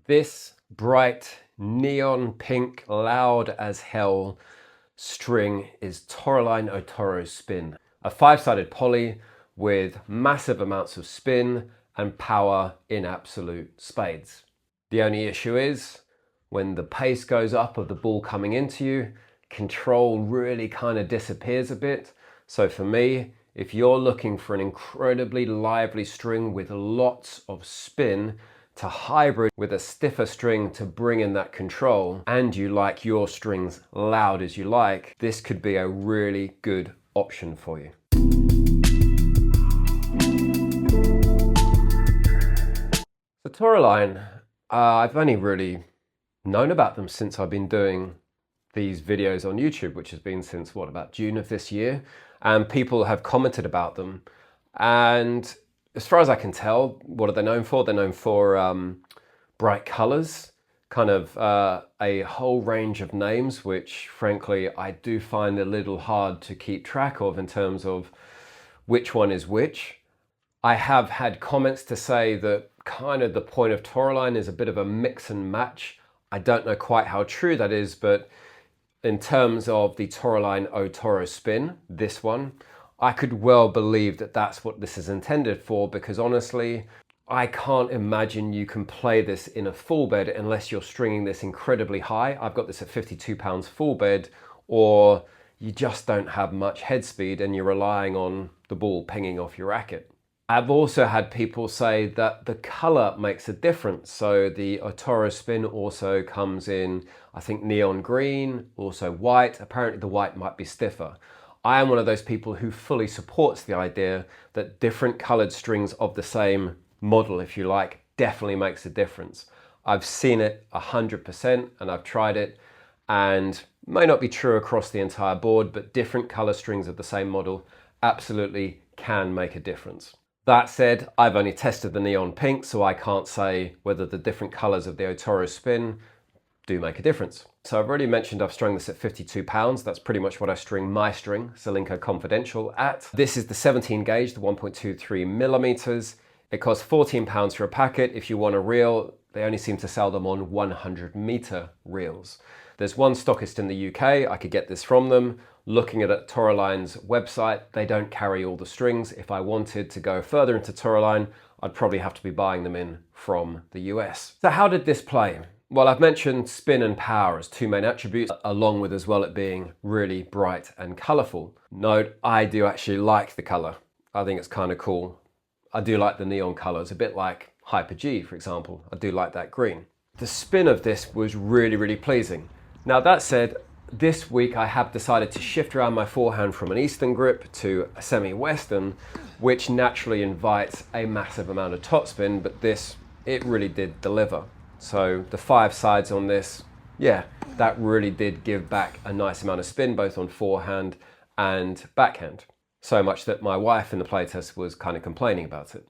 This bright neon pink, loud as hell string is Toroline O-Toro Spin, a 5-sided poly with massive amounts of spin and power in absolute spades. The only issue is when the pace goes up of the ball coming into you, control really kind of disappears a bit. So for me, if you're looking for an incredibly lively string with lots of spin to hybrid with a stiffer string to bring in that control, and you like your strings loud as you like, this could be a really good option for you. The Toroline, I've only really known about them since I've been doing these videos on YouTube, which has been since about June of this year, and people have commented about them. And as far as I can tell, what are they known for? They're known for bright colors, kind of a whole range of names, which frankly I do find a little hard to keep track of in terms of which one is which. I have had comments to say that kind of the point of Toroline is a bit of a mix and match. I don't know quite how true that is, but in terms of the Toroline O-Toro Spin, this one, I could well believe that that's what this is intended for, because honestly, I can't imagine you can play this in a full bed unless you're stringing this incredibly high. I've got this at 52 pounds full bed, or you just don't have much head speed and you're relying on the ball pinging off your racket. I've also had people say that the color makes a difference. So the O-Toro Spin also comes in, I think, neon green, also white. Apparently the white might be stiffer. I am one of those people who fully supports the idea that different colored strings of the same model, if you like, definitely makes a difference. I've seen it 100% and I've tried it, and may not be true across the entire board, but different color strings of the same model absolutely can make a difference. That said, I've only tested the neon pink, so I can't say whether the different colors of the O-Toro Spin do make a difference. So I've already mentioned I've strung this at 52 pounds. That's pretty much what I string my string, Solinka Confidential, at. This is the 17 gauge, the 1.23 millimeters. It costs 14 pounds for a packet. If you want a reel, they only seem to sell them on 100 meter reels. There's one stockist in the UK, I could get this from them. Looking at Toroline's website, they don't carry all the strings. If I wanted to go further into Toroline, I'd probably have to be buying them in from the US. So how did this play? Well, I've mentioned spin and power as two main attributes, along with as well it being really bright and colorful. Note, I do actually like the color. I think it's kind of cool. I do like the neon colors, a bit like Hyper G, for example. I do like that green. The spin of this was really, really pleasing. Now that said, this week I have decided to shift around my forehand from an Eastern grip to a semi-Western, which naturally invites a massive amount of topspin, but this, it really did deliver. So the 5 sides on this, yeah, that really did give back a nice amount of spin, both on forehand and backhand. So much that my wife in the playtest was kind of complaining about it.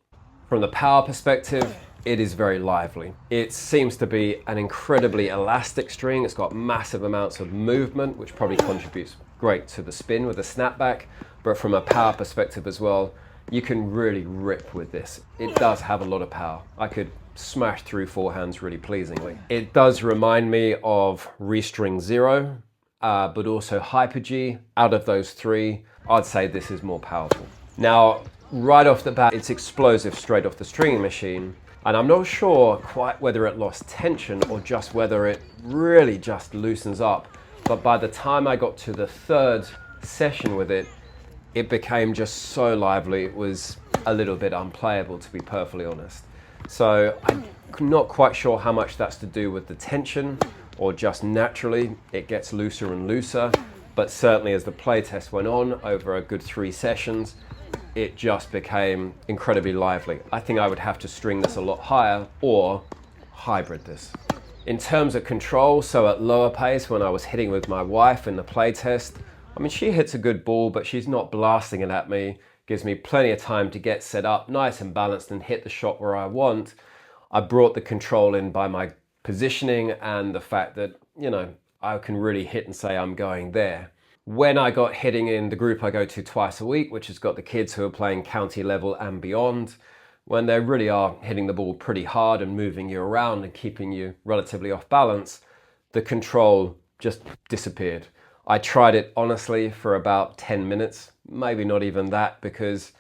From the power perspective, it is very lively. It seems to be an incredibly elastic string. It's got massive amounts of movement, which probably contributes great to the spin with the snapback. But from a power perspective as well, you can really rip with this. It does have a lot of power. I could smash through forehands really pleasingly. It does remind me of Restring Zero, but also Hyper G. Out of those three, I'd say this is more powerful. Now, right off the bat, it's explosive straight off the stringing machine. And I'm not sure quite whether it lost tension or just whether it really just loosens up. But by the time I got to the 3rd session with it, it became just so lively. It was a little bit unplayable, to be perfectly honest. So I'm not quite sure how much that's to do with the tension or just naturally it gets looser and looser. But certainly as the playtest went on over a good 3 sessions, it just became incredibly lively. I think I would have to string this a lot higher or hybrid this. In terms of control, so at lower pace, when I was hitting with my wife in the playtest, I mean, she hits a good ball, but she's not blasting it at me. Gives me plenty of time to get set up nice and balanced and hit the shot where I want. I brought the control in by my positioning and the fact that, you know, I can really hit and say I'm going there. When I got hitting in the group I go to twice a week, which has got the kids who are playing county level and beyond, when they really are hitting the ball pretty hard and moving you around and keeping you relatively off balance, the control just disappeared. I tried it honestly for about 10 minutes, maybe not even that, because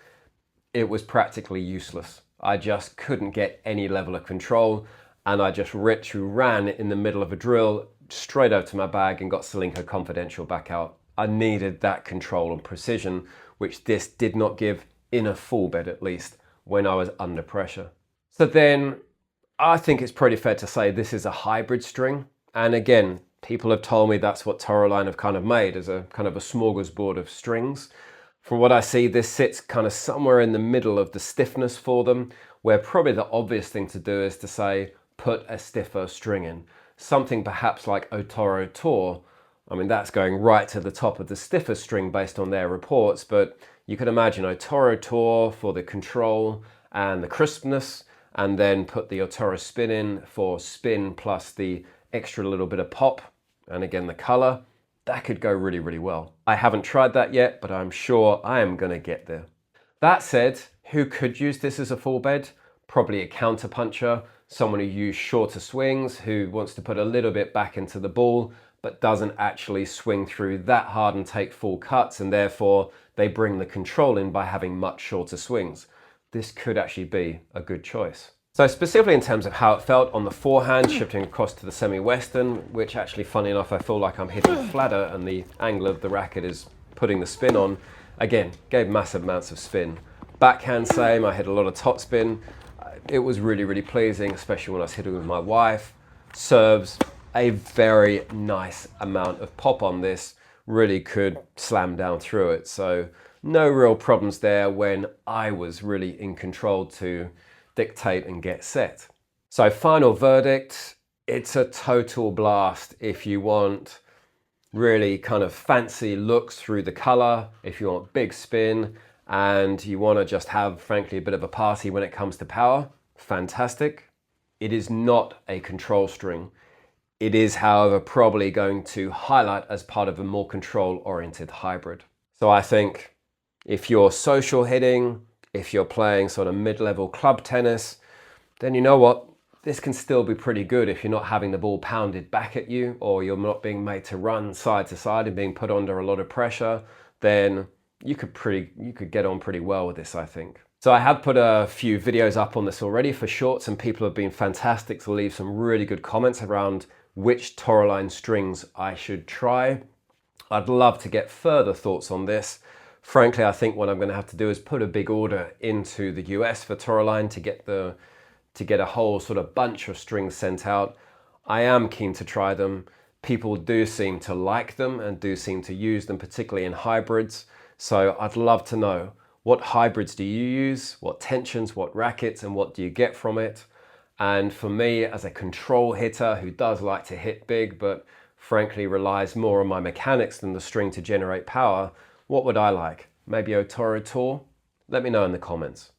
it was practically useless. I just couldn't get any level of control, and I just literally ran in the middle of a drill straight out to my bag and got Solinco Confidential back out. I needed that control and precision, which this did not give in a full bed, at least when I was under pressure. So then I think it's pretty fair to say this is a hybrid string. And again, people have told me that's what Toroline have kind of made, as a kind of a smorgasbord of strings. From what I see, this sits kind of somewhere in the middle of the stiffness for them, where probably the obvious thing to do is to say, put a stiffer string in. Something perhaps like O-Toro Tour. I mean, that's going right to the top of the stiffer string based on their reports, but you can imagine O-Toro Tour for the control and the crispness, and then put the O-Toro Spin in for spin plus the extra little bit of pop, and again the color. That could go really, really well. I haven't tried that yet, but I'm sure I am gonna get there. That said, who could use this as a full bed? Probably a counter puncher, someone who uses shorter swings, who wants to put a little bit back into the ball, but doesn't actually swing through that hard and take full cuts, and therefore they bring the control in by having much shorter swings. This could actually be a good choice. So specifically in terms of how it felt on the forehand, shifting across to the semi-western, which actually, funny enough, I feel like I'm hitting flatter and the angle of the racket is putting the spin on. Again, gave massive amounts of spin. Backhand, same, I hit a lot of top spin. It was really, really pleasing, especially when I was hitting with my wife. Serves, a very nice amount of pop on this, really could slam down through it. So no real problems there when I was really in control to dictate and get set. So final verdict, it's a total blast if you want really kind of fancy looks through the color, if you want big spin and you want to just have, frankly, a bit of a party when it comes to power, fantastic. It is not a control string. It is, however, probably going to highlight as part of a more control-oriented hybrid. So I think if you're social hitting, if you're playing sort of mid-level club tennis, then you know what? This can still be pretty good if you're not having the ball pounded back at you, or you're not being made to run side to side and being put under a lot of pressure, then you could get on pretty well with this, I think. So I have put a few videos up on this already for shorts, and people have been fantastic to leave some really good comments around which Toroline strings I should try. I'd love to get further thoughts on this. Frankly, I think what I'm going to have to do is put a big order into the US for Toroline to get a whole sort of bunch of strings sent out. I am keen to try them. People do seem to like them and do seem to use them, particularly in hybrids. So I'd love to know, what hybrids do you use? What tensions, what rackets, and what do you get from it? And for me, as a control hitter who does like to hit big, but frankly relies more on my mechanics than the string to generate power, what would I like? Maybe O-Toro Tour? Let me know in the comments.